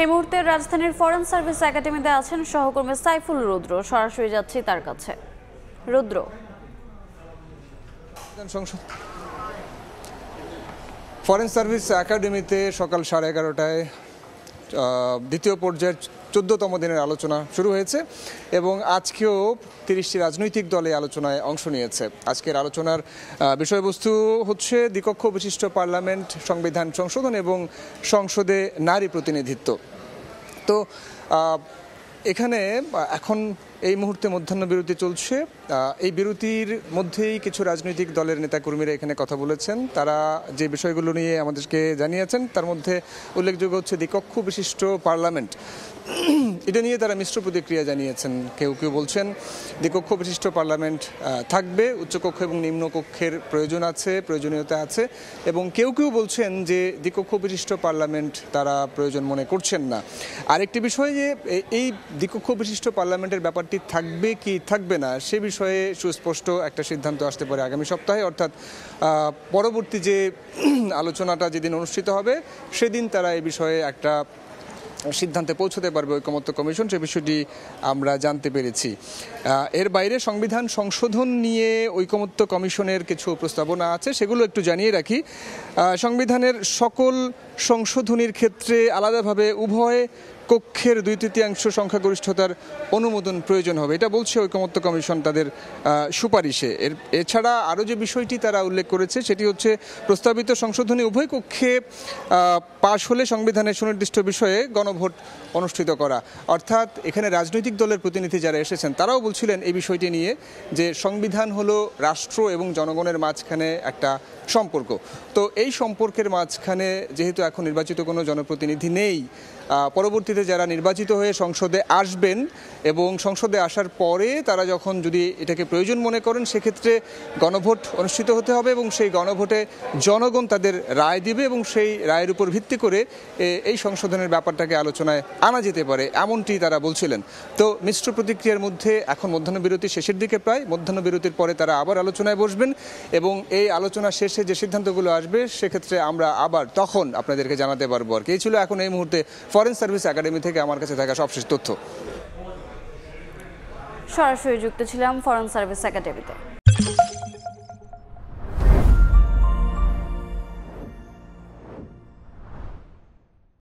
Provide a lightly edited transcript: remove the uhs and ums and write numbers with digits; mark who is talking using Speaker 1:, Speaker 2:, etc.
Speaker 1: এই মুহূর্তে রাজধানীর ফরেন সার্ভিস একাডেমিতে আছেন সহকর্মী সাইফুল রুদ্র। সরাসরি যাচ্ছি তার কাছে। রুদ্র,
Speaker 2: ফরেন সার্ভিস একাডেমিতে সকাল 11:30টায় দ্বিতীয় পর্যায়ের 14তম দিনের আলোচনা শুরু হয়েছে এবং আজকেও 30টি রাজনৈতিক দলে আলোচনায় অংশ নিয়েছে। আজকের আলোচনার বিষয়বস্তু হচ্ছে দ্বিকক্ষ বিশিষ্ট পার্লামেন্ট, সংবিধান সংশোধন এবং সংসদে নারী প্রতিনিধিত্ব। তো এখানে এখন এই মুহূর্তে মধ্যাহ্ন বিরতি চলছে। এই বিরতির মধ্যেই কিছু রাজনৈতিক দলের নেতাকর্মীরা এখানে কথা বলেছেন। তারা যে বিষয়গুলো নিয়ে আমাদেরকে জানিয়েছেন তার মধ্যে উল্লেখযোগ্য হচ্ছে দ্বিকক্ষ বিশিষ্ট পার্লামেন্ট, এটা নিয়ে তারা মিশ্র প্রতিক্রিয়া জানিয়েছেন। কেউ কেউ বলছেন দ্বিকক্ষ বিশিষ্ট পার্লামেন্ট থাকবে, উচ্চকক্ষ এবং নিম্নকক্ষের প্রয়োজনীয়তা আছে, এবং কেউ কেউ বলছেন যে দ্বিকক্ষ বিশিষ্ট পার্লামেন্ট তারা প্রয়োজন মনে করছেন না। আরেকটি বিষয় যে এই দ্বিকক্ষ বিশিষ্ট পার্লামেন্টের ব্যাপারটি থাকবে কি থাকবে না সে বিষয়ে সুস্পষ্ট একটা সিদ্ধান্ত আসতে পারে আগামী সপ্তাহে, অর্থাৎ পরবর্তী যে আলোচনাটা যেদিন অনুষ্ঠিত হবে সেদিন তারা এই বিষয়ে একটা সিদ্ধান্তে পৌঁছতে পারবে ঐকমত্য কমিশন, সে বিষয়টি আমরা জানতে পেরেছি। এর বাইরে সংবিধান সংশোধন নিয়ে ঐকমত্য কমিশনের কিছু প্রস্তাবনা আছে, সেগুলো একটু জানিয়ে রাখি। সংবিধানের সকল সংশোধনীর ক্ষেত্রে আলাদাভাবে উভয় কক্ষের 2/3 সংখ্যাগরিষ্ঠতার অনুমোদন প্রয়োজন হবে, এটা বলছে ঐকমত্য কমিশন তাদের সুপারিশে। এছাড়া আরও যে বিষয়টি তারা উল্লেখ করেছে সেটি হচ্ছে প্রস্তাবিত সংশোধনী উভয় কক্ষে পাশ হলে সংবিধানের সুনির্দিষ্ট বিষয়ে গণভোট অনুষ্ঠিত করা। অর্থাৎ এখানে রাজনৈতিক দলের প্রতিনিধি যারা এসেছেন তারাও বলছিলেন এই বিষয়টি নিয়ে যে সংবিধান হলো রাষ্ট্র এবং জনগণের মাঝখানে একটা সম্পর্ক। তো এই সম্পর্কের মাঝখানে যেহেতু এখন নির্বাচিত কোনো জনপ্রতিনিধি নেই, পরবর্তীতে যারা নির্বাচিত হয়ে সংসদে আসবেন এবং সংসদে আসার পরে তারা যখন যদি এটাকে প্রয়োজন মনে করেন সেক্ষেত্রে গণভোট অনুষ্ঠিত হতে হবে এবং সেই গণভোটে জনগণ তাদের রায় দিবে এবং সেই রায়ের উপর ভিত্তি করে এই সংশোধনের ব্যাপারটাকে আলোচনায় আনা যেতে পারে, এমনটি তারা বলছিলেন। তো মিশ্র প্রতিক্রিয়ার মধ্যে এখন মধ্যাহ্ন বিরতি শেষের দিকে, প্রায় মধ্যাহ্ন বিরতির পরে তারা আবার আলোচনায় বসবেন এবং এই আলোচনা শেষে যে সিদ্ধান্তগুলো আসবে সেক্ষেত্রে আমরা আবার তখন আপনাদেরকে জানাতে পারবো। আর কি ছিল এখন এই মুহূর্তে ফরেন সার্ভিস একাডেমি থেকে আমার কাছে থাকা সবশেষ তথ্য।
Speaker 1: সরাসরি যুক্ত ছিলাম ফরেন সার্ভিস একাডেমিতে।